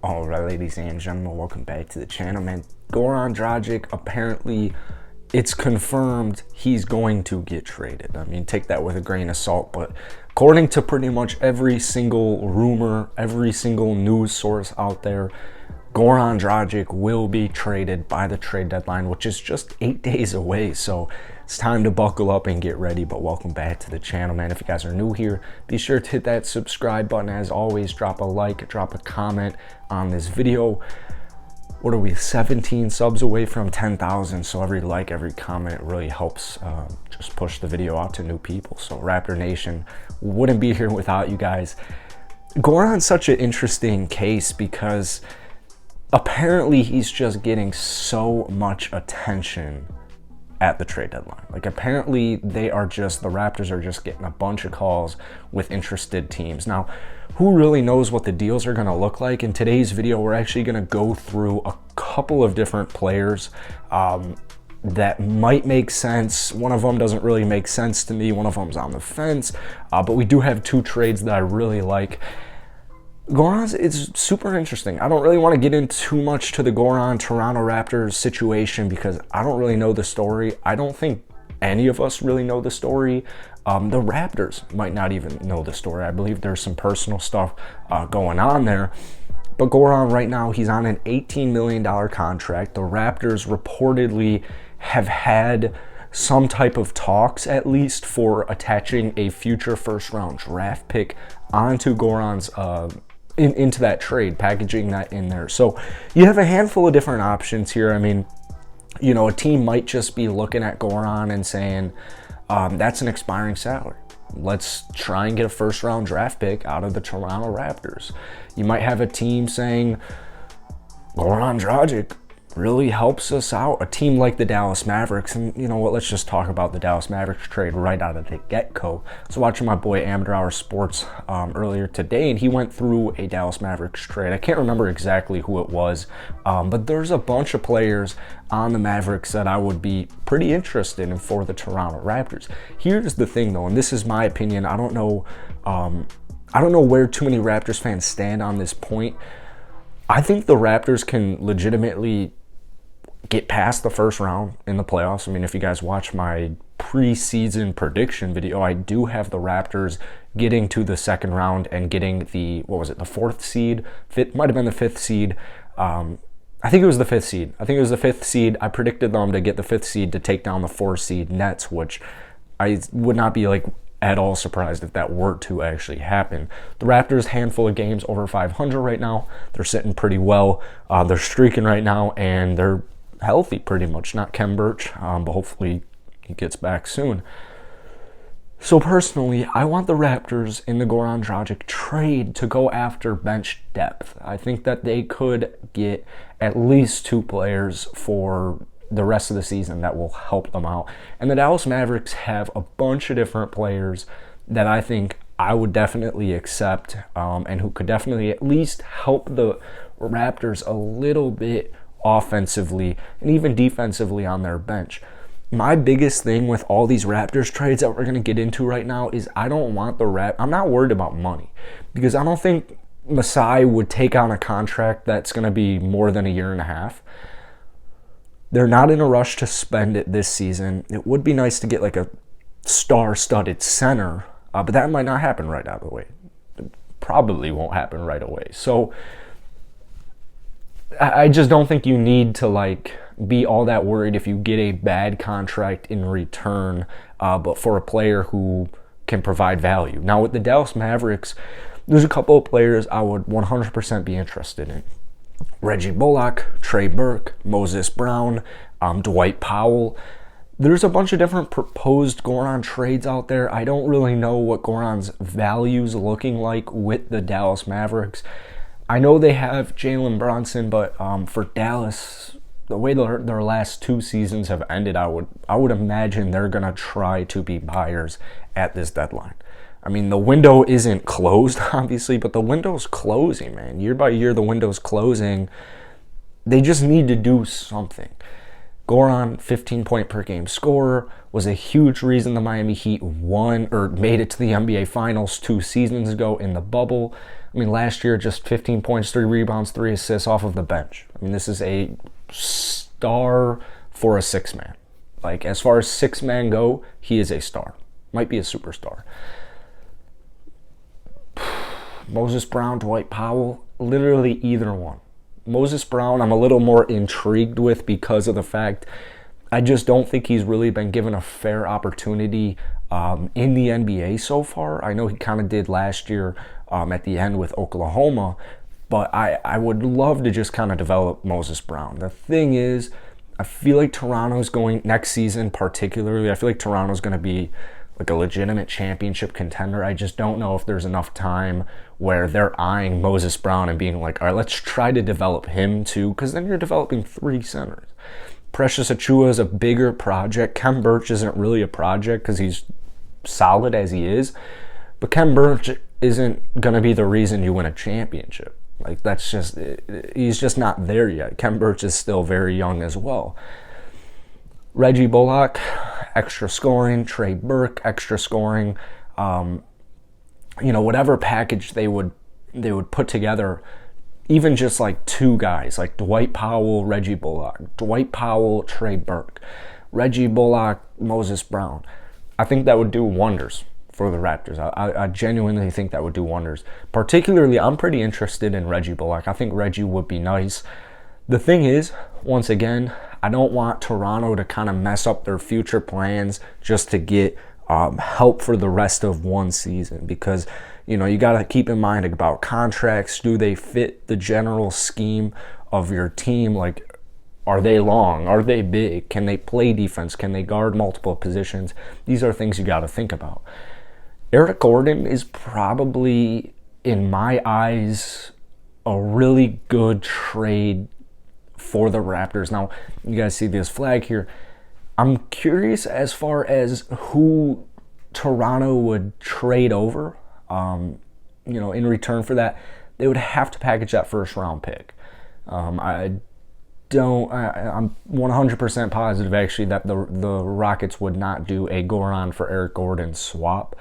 Alright, ladies and gentlemen, welcome back to the channel, man. Goran Dragic, apparently it's confirmed he's going to get traded. I mean, take that with a grain of salt, but according to pretty much every single rumor, every single news source out there, Goran Dragic will be traded by the trade deadline, which is just 8 days away. So it's time to buckle up and get ready. But welcome back to the channel, man. If you guys are new here, be sure to hit that subscribe button. As always, drop a like, drop a comment on this video. What are we, 17 subs away from 10,000? So every like, every comment really helps just push the video out to new people. So Raptor Nation wouldn't be here without you guys. Goran's such an interesting case because apparently he's just getting so much attention at the trade deadline. Like, apparently the Raptors are just getting a bunch of calls with interested teams. Now, who really knows what the deals are going to look like? In today's video, we're actually going to go through a couple of different players that might make sense. One of them doesn't really make sense to me. One of them's on the fence. But we do have two trades that I really like. Goran's, it's super interesting. I don't really want to get into too much to the Goran Toronto Raptors situation because I don't really know the story. I don't think any of us really know the story. The Raptors might not even know the story. I believe there's some personal stuff going on there. But Goran right now, he's on an $18 million contract. The Raptors reportedly have had some type of talks, at least, for attaching a future first-round draft pick onto Goran's into that trade, packaging that in there. So you have a handful of different options here. I mean, you know, a team might just be looking at Goran and saying, that's an expiring salary. Let's try and get a first-round draft pick out of the Toronto Raptors. You might have a team saying, Goran Dragic really helps us out. A team like the Dallas Mavericks, and you know what, let's just talk about the Dallas Mavericks trade right out of the get-go. I was watching my boy Amateur Hour Sports earlier today, and he went through a Dallas Mavericks trade. I can't remember exactly who it was, but there's a bunch of players on the Mavericks that I would be pretty interested in for the Toronto Raptors. Here's the thing, though, and this is my opinion. I don't know where too many Raptors fans stand on this point. I think the Raptors can legitimately get past the first round in the playoffs. I mean, if you guys watch my preseason prediction video, I do have the Raptors getting to the second round and getting the, what was it, the fourth seed? Might have been the fifth seed. I think it was the fifth seed. I predicted them to get the fifth seed to take down the 4 seed Nets, which I would not be like at all surprised if that were to actually happen. The Raptors, handful of games over 500 right now. They're sitting pretty well. They're streaking right now, and they're healthy pretty much. Not Kem Birch, but hopefully he gets back soon. So personally, I want the Raptors in the Goran Dragic trade to go after bench depth. I think that they could get at least 2 players for the rest of the season that will help them out. And the Dallas Mavericks have a bunch of different players that I think I would definitely accept, and who could definitely at least help the Raptors a little bit offensively and even defensively on their bench. My biggest thing with all these Raptors trades that we're going to get into right now is I don't want I'm not worried about money, because I don't think Masai would take on a contract that's going to be more than a year and a half. They're not in a rush to spend it this season. It would be nice to get like a star-studded center, but that might not happen right out of the way. It probably won't happen right away. So I just don't think you need to like be all that worried if you get a bad contract in return, but for a player who can provide value. Now with the Dallas Mavericks, there's a couple of players I would 100% be interested in. Reggie Bullock, Trey Burke, Moses Brown, Dwight Powell. There's a bunch of different proposed Goran trades out there. I don't really know what Goran's value's looking like with the Dallas Mavericks. I know they have Jalen Brunson, but for Dallas, the way their last 2 seasons have ended, I would imagine they're going to try to be buyers at this deadline. I mean, the window isn't closed, obviously, but the window's closing, man. Year by year, the window's closing. They just need to do something. Goran, 15-point-per-game scorer, was a huge reason the Miami Heat won or made it to the NBA Finals 2 seasons ago in the bubble. I mean, last year, just 15 points, 3 rebounds, 3 assists off of the bench. I mean, this is a star for a six-man. Like, as far as six-man go, he is a star. Might be a superstar. Moses Brown, Dwight Powell, literally either one. Moses Brown, I'm a little more intrigued with because of the fact I just don't think he's really been given a fair opportunity in the NBA so far. I know he kind of did last year at the end with Oklahoma, but I would love to just kind of develop Moses Brown. The thing is, I feel like Toronto's going, next season particularly, I feel like Toronto's going to be like a legitimate championship contender. I just don't know if there's enough time where they're eyeing Moses Brown and being like, all right, let's try to develop him too, because then you're developing 3 centers. Precious Achiuwa is a bigger project. Khem Birch isn't really a project because he's solid as he is, but Khem Birch isn't going to be the reason you win a championship. Like, that's just, he's just not there yet. Khem Birch is still very young as well. Reggie Bullock, extra scoring. Trey Burke, extra scoring. Whatever package they would put together, even just like 2 guys, like Dwight Powell, Reggie Bullock, Dwight Powell, Trey Burke, Reggie Bullock, Moses Brown. I think that would do wonders for the Raptors. I genuinely think that would do wonders. Particularly, I'm pretty interested in Reggie Bullock. I think Reggie would be nice. The thing is, once again, I don't want Toronto to kind of mess up their future plans just to get help for the rest of one season, because you got to keep in mind about contracts. Do they fit the general scheme of your team? Like, are they long? Are they big? Can they play defense? Can they guard multiple positions? These are things you got to think about. Eric Gordon is probably, in my eyes, a really good trade for the Raptors. Now, you guys see this flag here. I'm curious as far as who Toronto would trade over. In return for that, they would have to package that first round pick. I'm 100% positive actually that the Rockets would not do a Goran for Eric Gordon swap.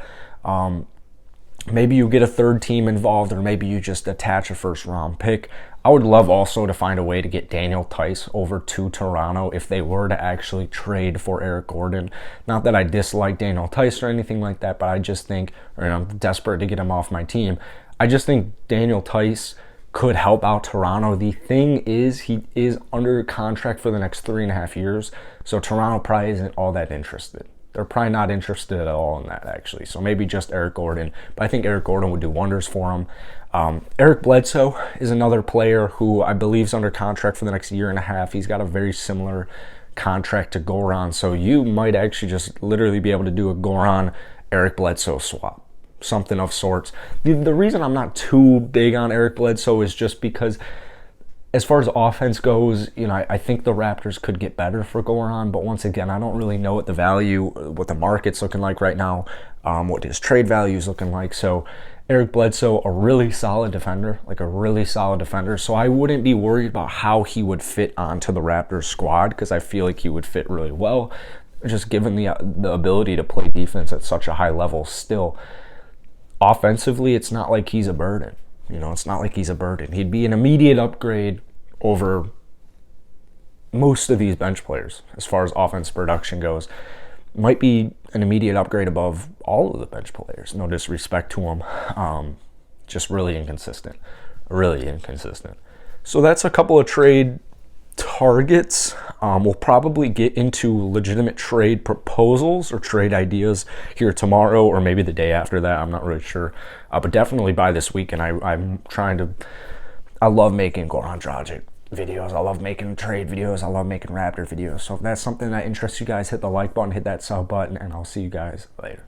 Maybe you get a third team involved, or maybe you just attach a first round pick. I would love also to find a way to get Daniel Tice over to Toronto if they were to actually trade for Eric Gordon. Not that I dislike Daniel Tice or anything like that, but I just think, I'm desperate to get him off my team. I just think Daniel Tice could help out Toronto. The thing is, he is under contract for the next 3.5 years, so Toronto probably isn't all that interested. They're probably not interested at all in that, actually. So maybe just Eric Gordon. But I think Eric Gordon would do wonders for him. Eric Bledsoe is another player who I believe is under contract for the next 1.5 years. He's got a very similar contract to Goran. So you might actually just literally be able to do a Goran-Eric Bledsoe swap. Something of sorts. The reason I'm not too big on Eric Bledsoe is just because as far as offense goes, I think the Raptors could get better for Goran, but once again, I don't really know what the market's looking like right now, what his trade value is looking like. So Eric Bledsoe, a really solid defender, so I wouldn't be worried about how he would fit onto the Raptors squad, because I feel like he would fit really well, just given the ability to play defense at such a high level still. Offensively, it's not like he's a burden. It's not like he's a burden. He'd be an immediate upgrade over most of these bench players as far as offense production goes. Might be an immediate upgrade above all of the bench players. No disrespect to him. Just really inconsistent. So that's a couple of trade targets. We'll probably get into legitimate trade proposals or trade ideas here tomorrow, or maybe the day after that. I'm not really sure, but definitely by this weekend. I love making Goran Dragic videos. I love making trade videos. I love making Raptor videos. So if that's something that interests you guys, hit the like button, hit that sub button, and I'll see you guys later.